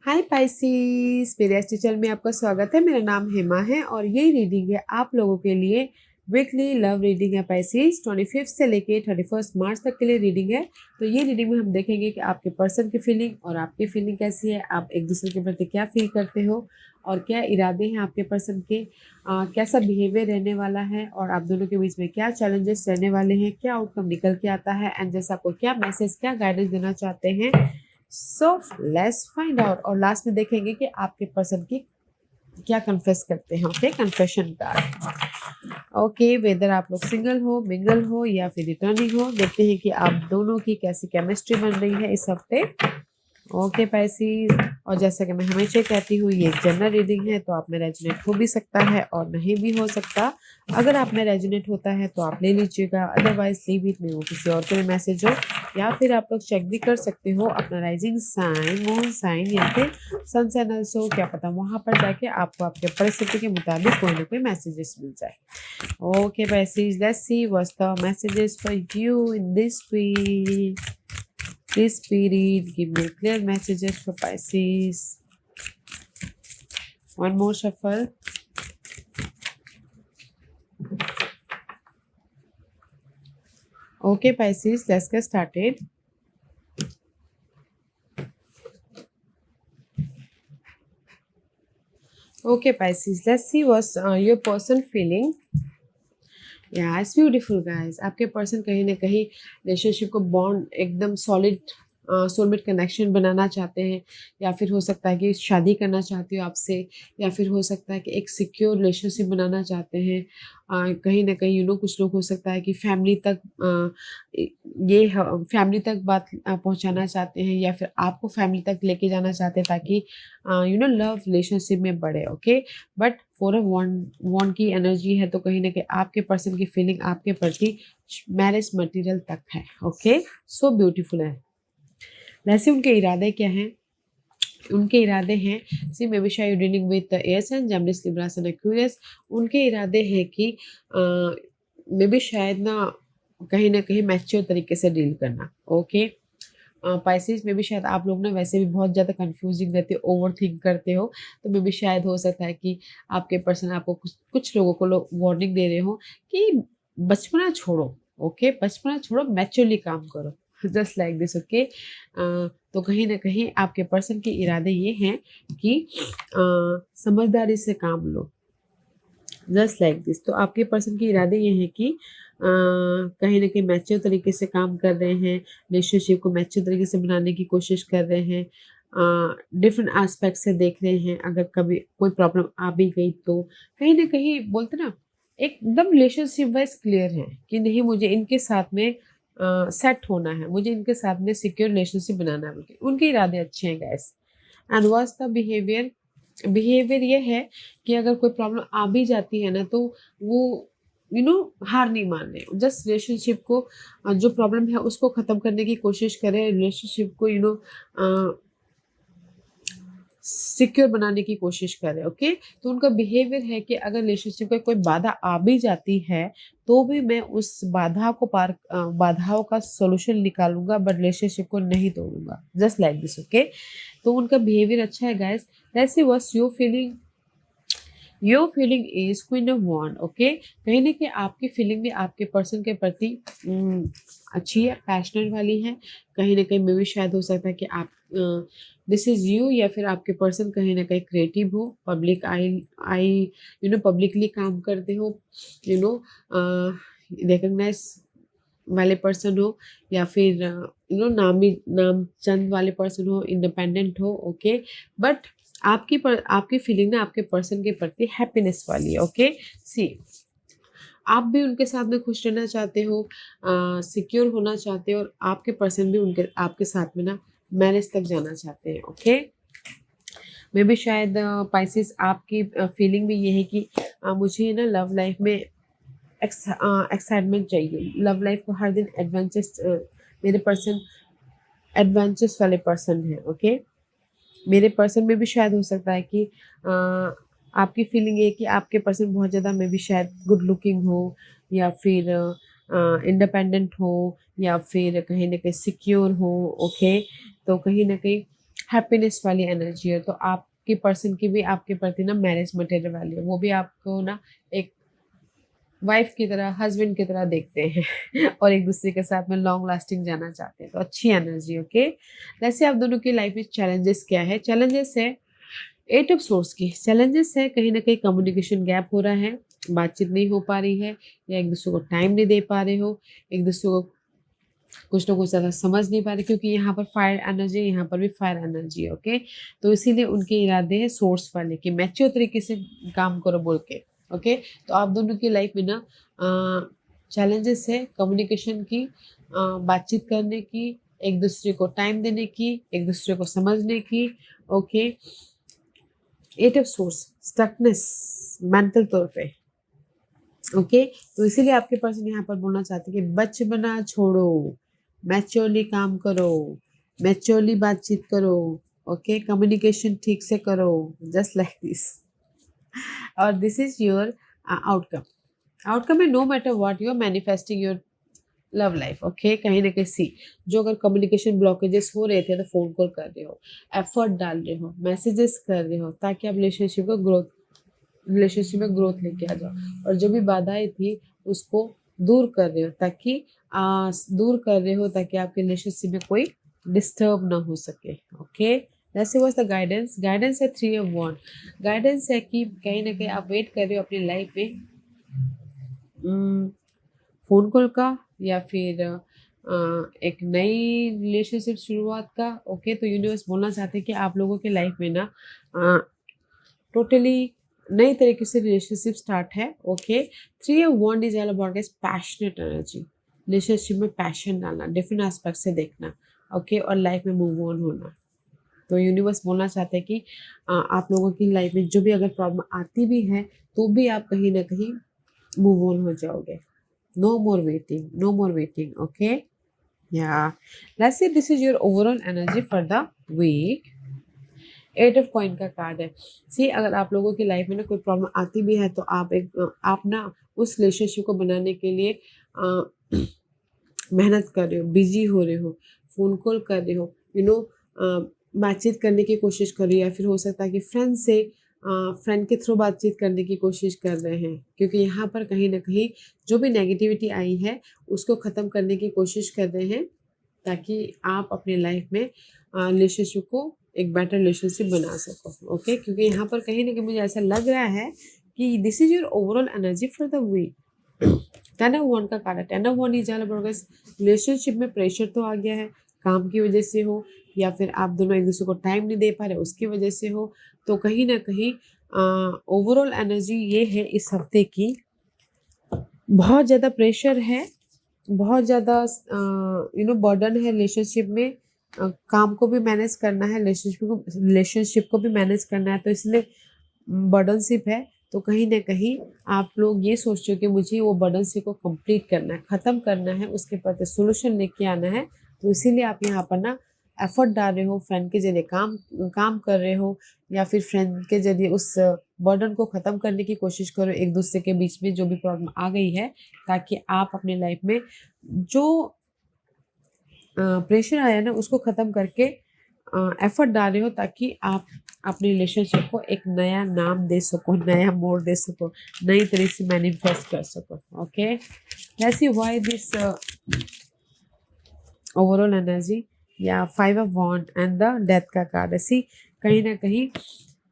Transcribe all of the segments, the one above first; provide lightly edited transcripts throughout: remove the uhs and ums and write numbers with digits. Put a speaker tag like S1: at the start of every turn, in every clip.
S1: हाय Pisces, मेरे astro channel में आपका स्वागत है। मेरा नाम हेमा है और ये रीडिंग है आप लोगों के लिए। वीकली लव रीडिंग है पाइसिस, 25 से लेके 31 मार्च तक के लिए रीडिंग है। तो ये रीडिंग में हम देखेंगे कि आपके पर्सन की फीलिंग और आपकी फीलिंग कैसी है, आप एक दूसरे के प्रति क्या फील करते हो और क्या इरादे हैं आपके पर्सन के, कैसा बिहेवियर रहने वाला है और आप दोनों के बीच में क्या चैलेंजेस रहने वाले हैं, क्या आउटकम निकल के आता है एंड जैसा आपको क्या मैसेज, क्या गाइडेंस देना चाहते हैं। सो लेट्स फाइंड आउट और लास्ट में देखेंगे कि आपके पर्सन की क्या कन्फेस करते हैं। Okay, confession card. Okay, whether आप लोग सिंगल हो, मिंगल हो या फिर रिटर्निंग हो, देखते हैं कि आप दोनों की कैसी केमिस्ट्री बन रही है इस हफ्ते। ओके पाइसिस, और जैसा कि मैं हमेशा कहती हूँ ये एक जनरल रीडिंग है, तो आप में रेजोनेट हो भी सकता है और नहीं भी हो सकता। अगर आप में रेजोनेट होता है तो आप ले लीजिएगा, अदरवाइज लीव इट में, वो किसी और के लिए मैसेज हो। या फिर आप लोग चेक भी कर सकते हो अपना राइजिंग साइन, मून साइन या फिर सन साइन ऑल्सो, क्या पता वहां पर जाके आपको आपके परिस्थिति के मुताबिक कोई ना कोई मैसेजेस मिल जाए। Okay Pisces, let's see what's the messages for you in this week. Please Spirit, give me clear messages for Pisces. One more shuffle. Okay, Pisces, let's get started. Okay, Pisces, let's see what's your person feeling. Yeah, it's beautiful, guys. आपके person कहीं ना कहीं relationship को bond एकदम solid soulmate connection बनाना चाहते हैं, या फिर हो सकता है कि शादी करना चाहते हो आपसे, या फिर हो सकता है कि एक सिक्योर रिलेशनशिप बनाना चाहते हैं। कहीं ना कहीं कुछ लोग हो सकता है कि फैमिली तक ये फैमिली तक बात पहुंचाना चाहते हैं, या फिर आपको फैमिली तक लेके जाना चाहते हैं ताकि लव रिलेशनशिप में बढ़े। Okay, but four of one की एनर्जी है, तो कहीं ना कहीं आपके पर्सन की फीलिंग आपके प्रति मैरिज मटेरियल तक है। ओके, सो ब्यूटीफुल है। वैसे उनके इरादे क्या हैं? उनके इरादे हैं, सी मे बी शायद dealing with air sign, Gemini, Libra and Aquarius. उनके इरादे हैं कि मे बी शायद ना कहीं मैच्योर तरीके से डील करना। ओके, पाइसिस में भी शायद आप लोग ना वैसे भी बहुत ज़्यादा कंफ्यूजिंग रहते हो, ओवर थिंक करते हो, तो मे बी शायद हो सकता है कि आपके पर्सन आपको कुछ लोगों को वार्निंग दे रहे हो कि बचपना छोड़ो। ओके, बचपना छोड़ो, मैच्योरली काम करो, जस्ट लाइक दिस। ओके, तो कहीं ना कहीं आपके पर्सन के इरादे ये हैं कि समझदारी से काम लो, जस्ट लाइक दिस। तो आपके पर्सन के इरादे ये हैं कि कहीं ना कहीं मैच्योर तरीके से काम कर रहे हैं, रिलेशनशिप को मैच्योर तरीके से बनाने की कोशिश कर रहे हैं, डिफरेंट एस्पेक्ट से देख रहे हैं। अगर कभी कोई प्रॉब्लम आ भी गई तो कहीं ना कहीं बोलते ना एकदम रिलेशनशिप वाइज क्लियर है कि नहीं, मुझे इनके साथ में सेट होना है, मुझे इनके साथ में सिक्योर रिलेशनशिप बनाना है। उनके इरादे अच्छे हैं gas. And what's the behaviour? Behaviour ये है कि अगर कोई प्रॉब्लम आ भी जाती है ना, तो वो हार नहीं मान रहे, जस्ट रिलेशनशिप को जो प्रॉब्लम है उसको ख़त्म करने की कोशिश करें, रिलेशनशिप को सिक्योर बनाने की कोशिश करें। ओके, तो उनका बिहेवियर है कि अगर रिलेशनशिप में कोई बाधा आ भी जाती है तो भी मैं उस बाधाओं का सोल्यूशन निकालूंगा, बट रिलेशनशिप को नहीं तोड़ूंगा, जस्ट लाइक दिस। ओके, तो उनका बिहेवियर अच्छा है guys. Let's see what's your feeling. Your feeling is queen of wand. Okay, कहीं ना कहीं आपकी फीलिंग भी आपके पर्सन के प्रति अच्छी है, पैशनेट वाली है। कहीं ना कहीं में भी शायद हो सकता है कि आप दिस इज यू, या फिर आपके पर्सन कहीं ना कहीं क्रिएटिव हो, पब्लिक आई आई पब्लिकली काम करते हो, रिकग्नाइज वाले पर्सन हो, या फिर नाम चंद वाले पर्सन हो, इंडिपेंडेंट हो। ओके, बट आपकी फीलिंग ना आपके पर्सन के प्रति हैप्पीनेस वाली है। ओके, सी आप भी उनके साथ में खुश रहना चाहते हो, सिक्योर होना चाहते हो, और आपके पर्सन भी उनके आपके साथ में ना मैरिज तक जाना चाहते हैं। ओके, मे बी शायद पाइसिस आपकी फीलिंग भी ये है कि मुझे ना लव लाइफ में एक्साइटमेंट चाहिए, लव लाइफ को हर दिन एडवेंचर्स, मेरे पर्सन एडवेंचर्स वाले पर्सन है। ओके, मेरे पर्सन में भी शायद हो सकता है कि आपकी फीलिंग ये कि आपके पर्सन बहुत ज़्यादा मे बी शायद गुड लुकिंग हो, या फिर इंडिपेंडेंट हो, या फिर कहीं ना कहीं सिक्योर हो। ओके, तो कहीं ना कहीं हैप्पीनेस वाली एनर्जी है, तो आपकी पर्सन की भी आपके प्रति ना मैरिज मटेरियल वाली है, वो भी आपको ना एक वाइफ की तरह, हस्बैंड की तरह देखते हैं और एक दूसरे के साथ में लॉन्ग लास्टिंग जाना चाहते हैं, तो अच्छी एनर्जी। ओके, वैसे आप दोनों की लाइफ में चैलेंजेस क्या है? चैलेंजेस है 8 ऑफ सोर्स की चैलेंजेस है, कहीं ना कहीं कम्युनिकेशन गैप हो रहा है, बातचीत नहीं हो पा रही है, या एक दूसरे को टाइम नहीं दे पा रहे हो, एक दूसरे को कुछ ना कुछ ज़्यादा समझ नहीं पा रहे, क्योंकि यहाँ पर फायर एनर्जी, यहाँ पर भी फायर एनर्जी है। ओके, तो इसीलिए उनके इरादे हैं सोर्स वाले कि मैच्योर तरीके से काम करो बोल के। ओके, तो आप दोनों की लाइफ में ना चैलेंजेस है कम्युनिकेशन की, बातचीत करने की, एक दूसरे को टाइम देने की, एक दूसरे को समझने की। Okay, 8 of source, stuckness mental तौर पे। ओके, तो इसीलिए आपके पर्सन यहाँ पर बोलना चाहते हैं कि बचपना छोड़ो, मैच्योरली काम करो, मैच्योरली बातचीत करो। ओके, कम्युनिकेशन ठीक से करो, जस्ट लाइक दिस, और this is your outcome. Outcome है no matter what you are manifesting your love life. Okay, कहीं ना कहीं सी जो अगर कम्युनिकेशन ब्लॉकेजेस हो रहे थे तो फोन कॉल कर रहे हो, एफर्ट डाल रहे हो, मैसेजेस कर रहे हो, ताकि आप रिलेशनशिप में ग्रोथ लेके आ जाओ, और जो भी बाधाएं थी उसको दूर कर रहे हो, ताकि आपके रिलेशनशिप में कोई डिस्टर्ब ना हो सके। ओके, वैसे वॉज द गाइडेंस। गाइडेंस है 3 ऑफ वॉन्ड। गाइडेंस है कि कहीं ना कहीं आप वेट कर रहे हो अपनी लाइफ में फ़ोन कॉल का, या फिर एक नई रिलेशनशिप शुरुआत का। ओके, तो यूनिवर्स बोलना चाहते हैं कि आप लोगों के लाइफ में ना टोटली नई तरीके से रिलेशनशिप स्टार्ट है। Okay, 3 of wand is all about guys passionate energy, relationship में पैशन डालना, डिफरेंट एस्पेक्ट से देखना। ओके, और लाइफ में मूव ऑन होना। तो यूनिवर्स बोलना चाहते हैं कि आप लोगों की लाइफ में जो भी अगर प्रॉब्लम आती भी है तो भी आप कहीं ना कहीं मूव ऑन हो जाओगे। No more waiting, no more waiting. Okay, या let's see this is your overall energy for the week. 8 of coin का कार्ड है। सी अगर आप लोगों की लाइफ में ना कोई प्रॉब्लम आती भी है तो आप ना उस रिलेशनशिप को बनाने के लिए मेहनत कर रहे हो, बिजी हो रहे हो, फ़ोन कॉल कर रहे हो, बातचीत करने की कोशिश कर रही हो, या फिर हो सकता है कि फ्रेंड के थ्रू बातचीत करने की कोशिश कर रहे हैं, क्योंकि यहाँ पर कहीं ना कहीं जो भी नेगेटिविटी आई है उसको ख़त्म करने की कोशिश कर रहे हैं, ताकि आप अपनी लाइफ में रिलेशनशिप को एक बेटर रिलेशनशिप बना सको। ओके, क्योंकि यहाँ पर कहीं ना कहीं मुझे ऐसा लग रहा है कि this is your overall energy for the week. 10 of wand का कार्ड है। 10 of wand is all about relationship में प्रेशर तो आ गया है, काम की वजह से हो, या फिर आप दोनों एक दूसरे को टाइम नहीं दे पा रहे उसकी वजह से हो, तो कहीं ना कहीं ओवरऑल एनर्जी ये है इस हफ्ते की, बहुत ज़्यादा प्रेशर है, बहुत ज़्यादा बर्डन है रिलेशनशिप में, काम को भी मैनेज करना है, रिलेशनशिप को भी मैनेज करना है, तो इसलिए बर्डनशिप है। तो कहीं ना कहीं आप लोग ये सोचते हो कि मुझे वो बर्डनशिप को कंप्लीट करना है, ख़त्म करना है, उसके प्रति सोल्यूशन लेके आना है, तो इसीलिए आप यहाँ पर ना एफर्ट डाल रहे हो, फ्रेंड के जरिए काम कर रहे हो, या फिर फ्रेंड के जरिए उस बर्डन को ख़त्म करने की कोशिश करो, एक दूसरे के बीच में जो भी प्रॉब्लम आ गई है, ताकि आप अपनी लाइफ में जो प्रेशर आया ना उसको ख़त्म करके एफर्ट डाल रहे हो, ताकि आप अपनी रिलेशनशिप को एक नया नाम दे सको, नया मोड़ दे सको, नई तरीके से मैनिफेस्ट कर सको। Okay, let's see why this overall energy, या 5 of wand and the death का कार्ड है। सी कहीं ना कहीं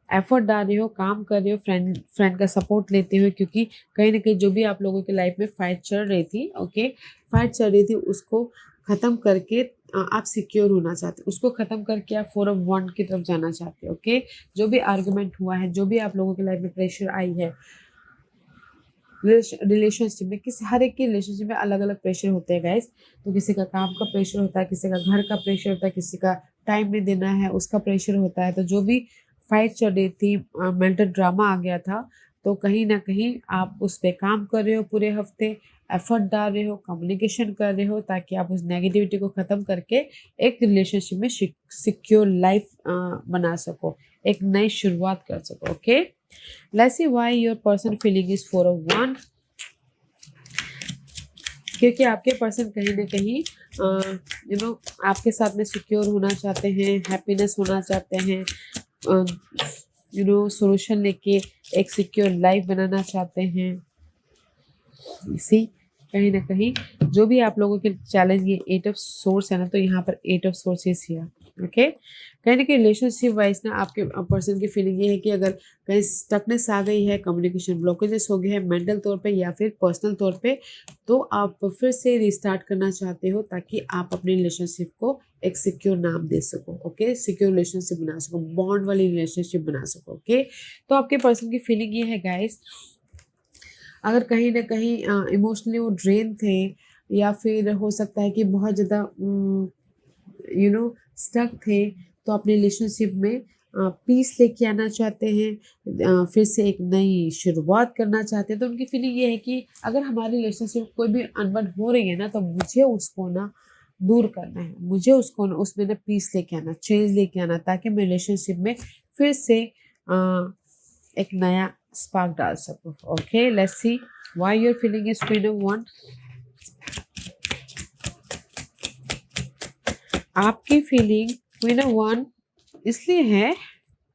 S1: एफर्ट डाल रहे हो, काम कर रहे हो, फ्रेंड का सपोर्ट लेते हुए, क्योंकि कहीं ना कहीं जो भी आप लोगों की लाइफ में फाइट चल रही थी, ओके, फाइट चल रही थी, उसको ख़त्म करके आप सिक्योर होना चाहते हो, उसको ख़त्म करके आप 4 ऑफ वॉन्ड की तरफ जाना चाहते हो। ओके, जो भी आर्गुमेंट हुआ है, जो भी आप लोगों की लाइफ में प्रेशर आई है रिलेशनशिप में, हर एक की रिलेशनशिप में अलग अलग प्रेशर होते हैं गाइस। तो किसी का काम का प्रेशर होता है, किसी का घर का प्रेशर होता है, किसी का टाइम नहीं देना है उसका प्रेशर होता है, तो जो भी फाइट चल रही थी, मेंटल ड्रामा आ गया था, तो कहीं ना कहीं आप उस पर काम कर रहे हो, पूरे हफ्ते एफर्ट डाल रहे हो, कम्युनिकेशन कर रहे हो, ताकि आप उस नेगेटिविटी को ख़त्म करके एक रिलेशनशिप में सिक्योर लाइफ बना सको, एक नई शुरुआत कर सको। Okay, let's see why your person feeling is 4 of 1. क्योंकि आपके पर्सन कहीं ना कहीं आपके साथ में सिक्योर होना चाहते हैं, हैप्पीनेस होना चाहते हैं, सोल्यूशन लेके एक सिक्योर लाइफ बनाना चाहते हैं। इसी कहीं ना कहीं जो भी आप लोगों के चैलेंज, ये 8 ऑफ सोर्स है ना, तो यहाँ पर 8 ऑफ सोर्सेस ही है। ओके, कहीं ना कहीं रिलेशनशिप वाइज ना आपके पर्सन की फीलिंग ये है कि अगर कहीं स्टकनेस आ गई है, कम्युनिकेशन ब्लॉकेजेस हो गए हैं मेंटल तौर पे या फिर पर्सनल तौर पे, तो आप फिर से रिस्टार्ट करना चाहते हो ताकि आप अपने रिलेशनशिप को एक सिक्योर नाम दे सको। ओके, सिक्योर रिलेशनशिप बना सको, बॉन्ड वाली रिलेशनशिप बना सको। ओके, तो आपके पर्सन की फीलिंग ये है गाइस, अगर कहीं न कहीं इमोशनली वो ड्रेन थे या फिर हो सकता है कि बहुत ज़्यादा स्टक थे, तो अपने रिलेशनशिप में पीस लेके आना चाहते हैं, फिर से एक नई शुरुआत करना चाहते हैं। तो उनकी फीलिंग ये है कि अगर हमारी रिलेशनशिप कोई भी अनबन हो रही है ना, तो मुझे उसको ना दूर करना है, मुझे उसको ना उसमें ना पीस लेके आना, चेंज लेके आना, ताकि मैं रिलेशनशिप में फिर से एक नया स्पार्क डाल सकूं। Okay, let's see why your feeling is queen of wand. आपकी फीलिंग क्वीन ऑफ वन इसलिए है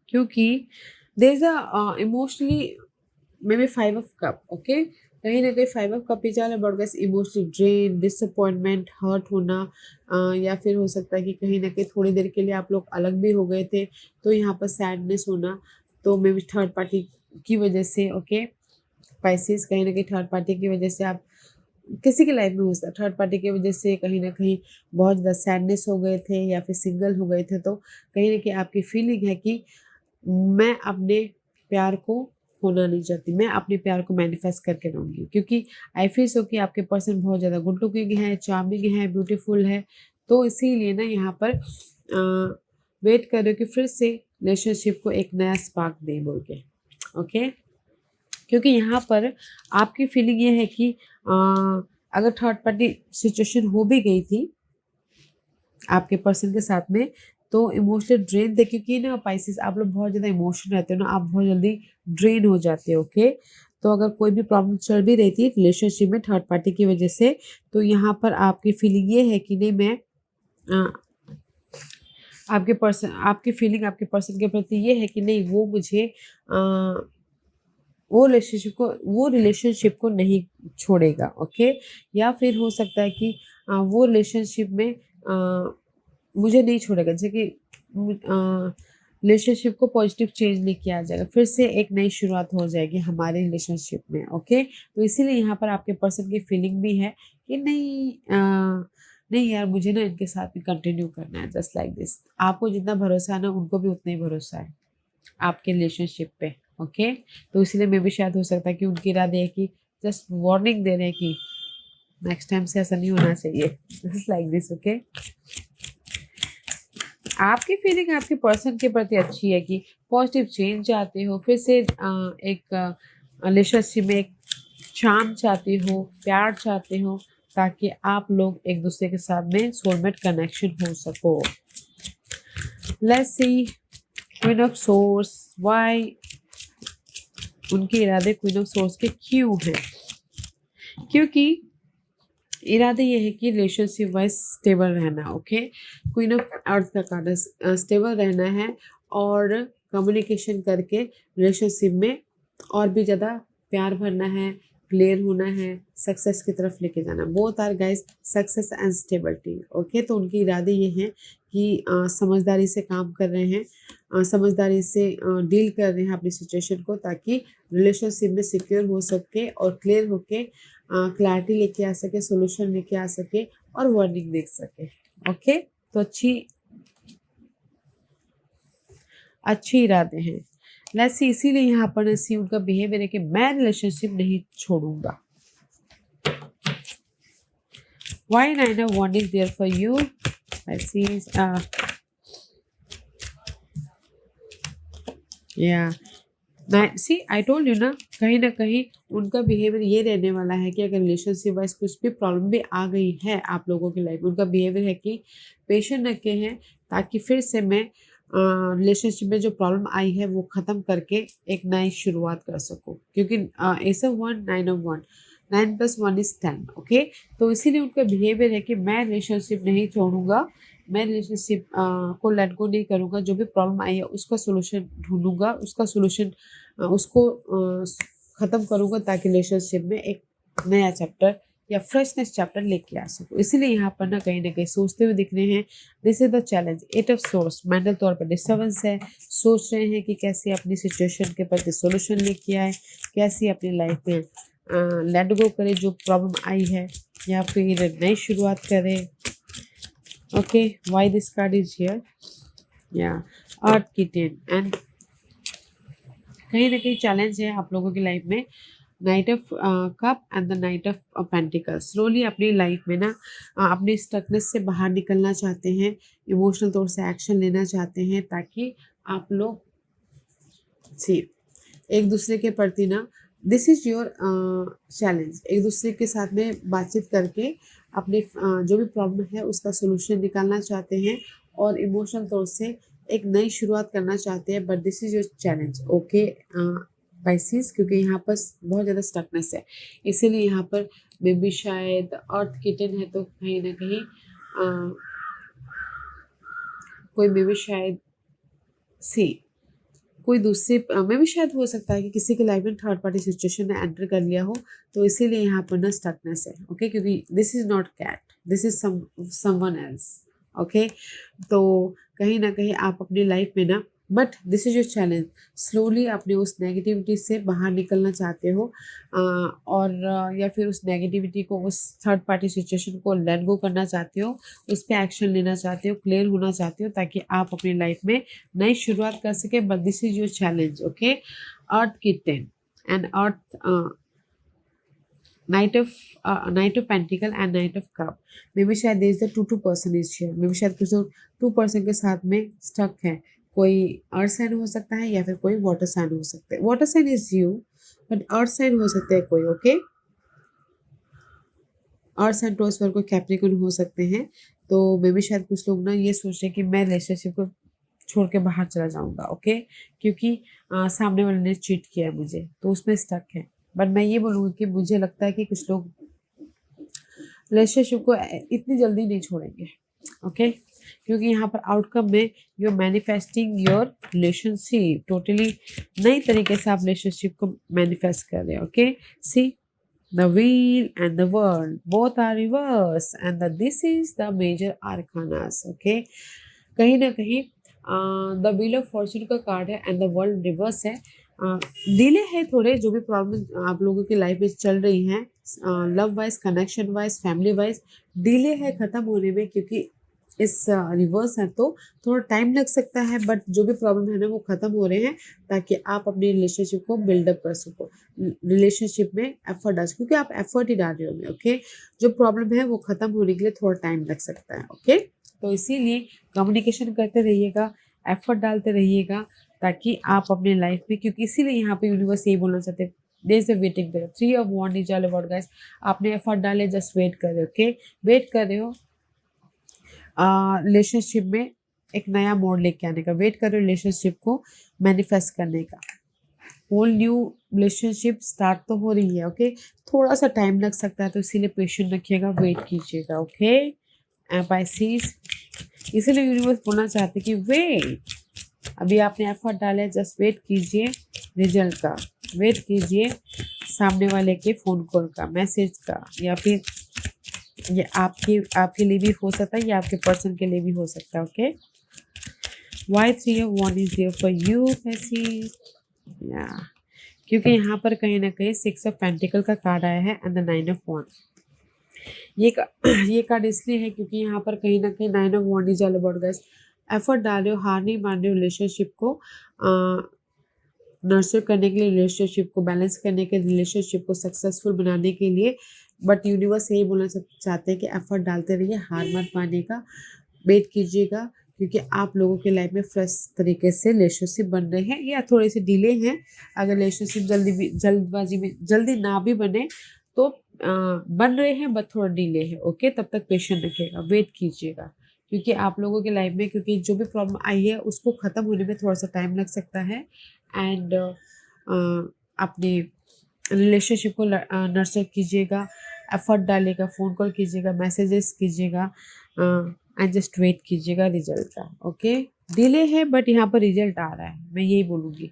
S1: क्योंकि there is a emotionally maybe 5 of cup. Okay, कहीं ना कहीं 5 ऑफ कप ही चल about guys, emotionally drain, disappointment, hurt होना, या फिर हो सकता है कि कहीं ना कहीं थोड़ी देर के लिए आप लोग अलग भी हो गए थे, तो यहाँ पर सैडनेस होना, तो मे बी थर्ड पार्टी की वजह से। ओके, स्पाइसेस कहीं ना कहीं थर्ड पार्टी की वजह से आप किसी की लाइफ में हो सकता है, थर्ड पार्टी की वजह से कहीं ना कहीं बहुत ज़्यादा सैडनेस हो गए थे या फिर सिंगल हो गए थे, तो कहीं ना कहीं आपकी फीलिंग है कि मैं अपने प्यार को खोना नहीं चाहती, मैं अपने प्यार को मैनिफेस्ट करके रहूँगी, क्योंकि आई फील सो कि आपके पर्सन बहुत ज़्यादा गुड लुकिंग है, चार्मिंग है, ब्यूटीफुल है, तो इसीलिए ना यहाँ पर वेट कर रहे हो कि फिर से रिलेशनशिप को एक नया स्पार्क दे बोल के। ओके, क्योंकि यहाँ पर आपकी फीलिंग ये है कि अगर थर्ड पार्टी सिचुएशन हो भी गई थी आपके पर्सन के साथ में, तो इमोशनल ड्रेन थे, क्योंकि ना स्पाइसेस आप लोग बहुत ज़्यादा इमोशनल रहते हो ना, आप बहुत जल्दी ड्रेन हो जाते हो। ओके, तो अगर कोई भी प्रॉब्लम चल भी रही थी रिलेशनशिप में थर्ड पार्टी की वजह से, तो यहाँ पर आपकी फीलिंग ये है कि नहीं, मैं आपकी फीलिंग आपके पर्सन के प्रति ये है कि नहीं, वो मुझे वो रिलेशनशिप को नहीं छोड़ेगा। ओके, या फिर हो सकता है कि वो रिलेशनशिप में मुझे नहीं छोड़ेगा, जैसे कि रिलेशनशिप को पॉजिटिव चेंज नहीं किया जाएगा, फिर से एक नई शुरुआत हो जाएगी हमारे रिलेशनशिप में। ओके, तो इसीलिए यहाँ पर आपके पर्सन की फीलिंग भी है कि नहीं, नहीं यार, मुझे ना इनके साथ में कंटिन्यू करना है, जस्ट लाइक दिस। आपको जितना भरोसा है ना, उनको भी उतना ही भरोसा है आपके रिलेशनशिप पे। ओके, तो इसलिए मैं भी शायद हो सकता है कि उनकी इरादे है कि जस्ट वार्निंग दे रहे हैं कि नेक्स्ट टाइम से ऐसा नहीं होना चाहिए, जस्ट लाइक दिस। ओके, आपकी फीलिंग आपके पर्सन के प्रति अच्छी है कि पॉजिटिव चेंज चाहते हो, फिर से एक रिलेशनशिप में एक चार्म चाहते हो, प्यार चाहते हो, ताकि आप लोग एक दूसरे के साथ में सोलमेट कनेक्शन हो सको। Let's see queen of source, why उनके इरादे क्वीन ऑफ सोर्स के क्यों हैं? क्योंकि इरादे ये है कि रिलेशनशिप वाइज स्टेबल रहना। ओके, क्वीन ऑफ अर्थ का कार्ड है, स्टेबल रहना है और कम्युनिकेशन करके रिलेशनशिप में और भी ज़्यादा प्यार भरना है, क्लियर होना है, सक्सेस की तरफ लेके जाना। Both are guys success and stability. Okay, तो उनके इरादे ये हैं कि समझदारी से काम कर रहे हैं, समझदारी से डील कर रहे हैं अपनी सिचुएशन को, ताकि रिलेशनशिप में सिक्योर हो सके और क्लियर होके क्लैरिटी लेके आ सके, सोल्यूशन लेके आ सके और वर्निंग दे सके। ओके, तो अच्छी इरादे हैं। लेट्स सी, इसीलिए यहाँ पर सी उनका बिहेवियर है कि मैं रिलेशनशिप नहीं छोड़ूंगा। Why 9 of Wands is there for you? Let's see. Yeah. See I told you ना, कहीं ना कहीं उनका बिहेवियर ये रहने वाला है कि अगर रिलेशनशिप वाइज कुछ भी प्रॉब्लम भी आ गई है आप लोगों की लाइफ में, उनका बिहेवियर है कि पेशेंट रखे हैं, ताकि फिर से मैं रिलेशनशिप में जो प्रॉब्लम आई है वो ख़त्म करके एक नई शुरुआत कर सकूं। क्योंकि S of one, 9 of one, 9 + 1 = 10, okay. तो इसीलिए उनका बिहेवियर है कि मैं रिलेशनशिप नहीं छोड़ूंगा, मैं रिलेशनशिप को लेट गो नहीं करूंगा, जो भी प्रॉब्लम आई है उसका सोल्यूशन ढूंढूंगा, उसका सोल्यूशन उसको ख़त्म करूंगा, ताकि रिलेशनशिप में एक नया चैप्टर या फ्रेशनेस चैप्टर लेके आ सकूँ। इसीलिए यहाँ पर ना कहीं सोचते हुए दिख रहे हैं। This is the challenge, 8 of source, mental तौर पर डिस्टर्बेंस है, सोच रहे हैं कि कैसे अपनी सिचुएशन के प्रति सोल्यूशन लेके आए, कैसे अपनी लाइफ में लेट गो करें जो प्रॉब्लम आई है, या फिर नई शुरुआत करें। Okay, why this card is here, या अर्थ की 10, एंड कहीं ना कहीं चैलेंज है आप लोगों की लाइफ में। Night of cup and the night of pentacle, slowly अपनी लाइफ में ना अपने स्टकनेस से बाहर निकलना चाहते हैं, इमोशनल तौर से एक्शन लेना चाहते हैं, ताकि आप लोग सी एक दूसरे के प्रति ना, दिस इज योर चैलेंज, एक दूसरे के साथ में बातचीत करके अपने जो भी प्रॉब्लम है उसका सोल्यूशन निकालना चाहते हैं, और इमोशनल तौर से एक नई शुरुआत करना चाहते हैं। But this is your challenge, okay Pisces, क्योंकि यहाँ पर बहुत ज़्यादा स्टकनेस है, इसीलिए यहाँ पर मे बी शायद अर्थ किटन है, तो कहीं ना कहीं कोई मे बी शायद सी कोई दूसरे में भी शायद हो सकता है कि किसी के लाइफ में थर्ड पार्टी सिचुएशन ने एंटर कर लिया हो, तो इसीलिए यहाँ पर ना स्टकनेस है, ओके। क्योंकि this is not cat, this is someone else, okay. तो कहीं ना कहीं आप अपनी लाइफ में ना, but this is your challenge, slowly अपने उस नेगेटिविटी से बाहर निकलना चाहते हो, और या फिर उस नेगेटिविटी को, उस थर्ड पार्टी सिचुएशन को लेट गो करना चाहते हो, उस पर एक्शन लेना चाहते हो, क्लियर होना चाहते हो, ताकि आप अपनी लाइफ में नई शुरुआत कर सके। But this is your challenge, okay. Earth की 10 and earth knight of pentacle and knight of cup, maybe शायद there is the two person is here, maybe शायद कुछ लोग 2 पर्सन के साथ में स्टक है। कोई अर्थ साइन हो सकता है या फिर कोई वाटर साइन हो सकता है। Water sign is you, but earth sign हो सकता है कोई, ओके। अर्थ साइन टॉस पर कोई कैप्रिकॉर्न हो सकते हैं। तो मे बी शायद कुछ लोग ना ये सोच रहे हैं कि मैं रिलेशनशिप को छोड़ के बाहर चला जाऊंगा, ओके, क्योंकि सामने वाले ने चीट किया है मुझे, तो उसमें स्टक है। बट मैं ये बोलूँगी कि मुझे लगता है कि कुछ लोग रिलेशनशिप को इतनी जल्दी नहीं छोड़ेंगे, ओके, क्योंकि यहाँ पर आउटकम में you are manifesting your relationship, totally नई तरीके से आप रिलेशनशिप को मैनिफेस्ट कर रहे हैं, okay. See the wheel and the world both are reverse and this is the major arcanas, okay। कहीं ना कहीं द व्हील ऑफ फॉर्चून का कार्ड है एंड द वर्ल्ड रिवर्स है। डिले है थोड़े, जो भी प्रॉब्लम आप लोगों की लाइफ में चल रही हैं, love wise, connection wise, family wise, delay है ख़त्म होने में, क्योंकि इस रिवर्स है तो थोड़ा टाइम लग सकता है। बट जो भी प्रॉब्लम है ना वो ख़त्म हो रहे हैं, ताकि आप अपनी रिलेशनशिप को बिल्डअप कर सको, रिलेशनशिप में एफर्ट डाल, क्योंकि आप एफर्ट ही डाल रहे होंगे, ओके। जो प्रॉब्लम है वो ख़त्म होने के लिए थोड़ा टाइम लग सकता है, ओके। तो इसीलिए कम्युनिकेशन करते रहिएगा, एफर्ट डालते रहिएगा, ताकि आप अपने लाइफ में, क्योंकि इसीलिए यहाँ पे यूनिवर्स यही बोलना चाहते हैं, there is a waiting period. 3 of wand is all about guys, आपने एफर्ट डाले, जस्ट वेट कर रहे हो, ओके, वेट कर रहे हो रिलेशनशिप में एक नया मोड़ लेके आने का, वेट कर रहे हो रिलेशनशिप को मैनिफेस्ट करने का। होल न्यू रिलेशनशिप स्टार्ट तो हो रही है, ओके, थोड़ा सा टाइम लग सकता है, तो इसीलिए पेशेंट रखिएगा, वेट कीजिएगा, ओके पाइसिस। इसीलिए यूनिवर्स बोलना चाहते कि वेट, अभी आपने एफर्ट डाला है, जस्ट वेट कीजिए रिजल्ट का, वेट कीजिए सामने वाले के फ़ोन कॉल का, मैसेज का, या फिर ये आपके लिए भी हो सकता है, या आपके पर्सन के लिए भी हो सकता है, okay. Why 3 of Wands is there for you Pisces, या क्योंकि यहाँ पर कहीं ना कहीं 6 ऑफ पेंटिकल का कार्ड आया है एंड द 9 of Wands। ये कार्ड इसलिए है क्योंकि यहाँ पर कहीं ना कहीं 9 of Wands is all about guys, effort डाल रहे हो, हार नहीं मान रहे हो, रिलेशनशिप को नर्चर करने के लिए, रिलेशनशिप को बैलेंस करने के लिए, रिलेशनशिप को सक्सेसफुल बनाने के लिए। बट यूनिवर्स यही बोलना चाहते हैं कि एफर्ट डालते रहिए, हार मत मानने का, वेट कीजिएगा, क्योंकि आप लोगों के लाइफ में फ्रेश तरीके से रिलेशनशिप बन रहे हैं, या थोड़े से डिले हैं। अगर रिलेशनशिप जल्दबाजी में जल्दी ना भी बने तो बन रहे हैं, बट थोड़ा डिले है, ओके। तब तक पेशेंट रखिएगा, वेट कीजिएगा, क्योंकि आप लोगों के लाइफ में, क्योंकि जो भी प्रॉब्लम आई है उसको ख़त्म होने में थोड़ा सा टाइम लग सकता है। एंड अपने रिलेशनशिप को नर्चर कीजिएगा, एफर्ट डालिएगा, फ़ोन कॉल कीजिएगा, मैसेजेस कीजिएगा एंड जस्ट वेट कीजिएगा रिजल्ट का। ओके, डिले है बट यहाँ पर रिजल्ट आ रहा है, मैं यही बोलूँगी।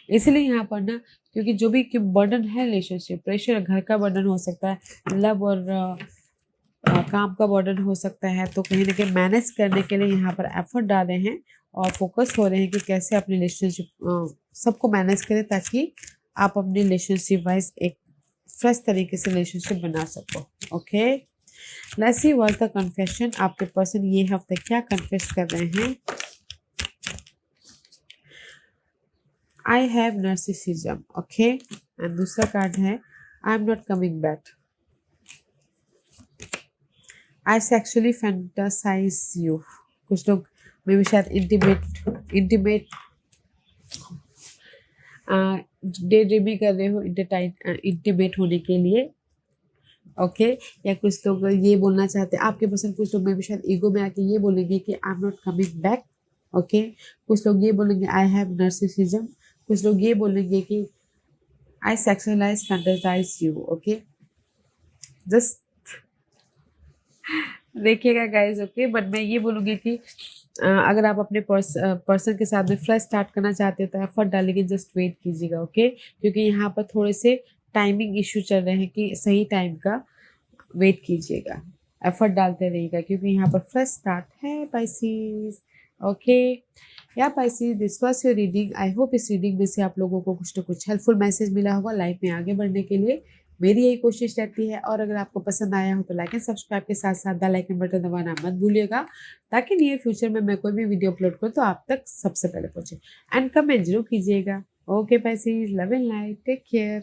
S1: इसलिए यहाँ पर ना, क्योंकि जो भी बर्डन है रिलेशनशिप, प्रेशर, घर का बर्डन हो सकता है, लव और काम का बर्डन हो सकता है, तो कहीं ना कहीं मैनेज करने के लिए यहाँ पर एफर्ट डाले हैं और फोकस हो रहे हैं कि कैसे अपने रिलेशनशिप सबको मैनेज करें, ताकि आप अपने रिलेशनशिप वाइज एक फ्रेश तरीके से रिलेशनशिप बना सको। Okay, let's see what the confession, आपके पर्सन ये हफ्ते क्या कन्फेस कर रहे हैं। I have narcissism. Okay, and दूसरा कार्ड है I am not coming back. I sexually fantasize you. कुछ लोग मे भी शायद इंटीमेट डे ड्रीमिंग कर रहे हो इंटीमेट होने के लिए। ओके, या कुछ लोग ये बोलना चाहते हैं, आपके पर्सन कुछ लोग मे भी शायद ईगो में आके ये बोलेंगे कि आई am not coming back. Okay, कुछ लोग ये बोलेंगे आई हैव नर्सिसिज्म। कुछ लोग ये बोलेंगे कि आई सेक्सुअलाइज फैंटासाइज यू। ओके, जस्ट देखिएगा गाइज। ओके, बट मैं ये बोलूँगी कि अगर आप अपने पर्सन के साथ में फ्रेश स्टार्ट करना चाहते हो तो एफर्ट डालेंगे, जस्ट वेट कीजिएगा। ओके, क्योंकि यहाँ पर थोड़े से टाइमिंग इशू चल रहे हैं कि सही टाइम का वेट कीजिएगा, एफर्ट डालते रहिएगा, क्योंकि यहाँ पर फ्रेश स्टार्ट है पाइसिस। ओके, या Pisces, this was your reading. I hope इस रीडिंग में से आप लोगों को कुछ ना कुछ हेल्पफुल मैसेज मिला होगा लाइफ में आगे बढ़ने के लिए। मेरी यही कोशिश रहती है, और अगर आपको पसंद आया हो तो लाइक एंड सब्सक्राइब के साथ साथ बेल आइकन बटन दबाना मत भूलिएगा, ताकि नियर फ्यूचर में मैं कोई भी वीडियो अपलोड करूँ तो आप तक सबसे पहले पहुँचे। एंड कमेंट जरूर कीजिएगा। Okay Pisces, love and light, take care.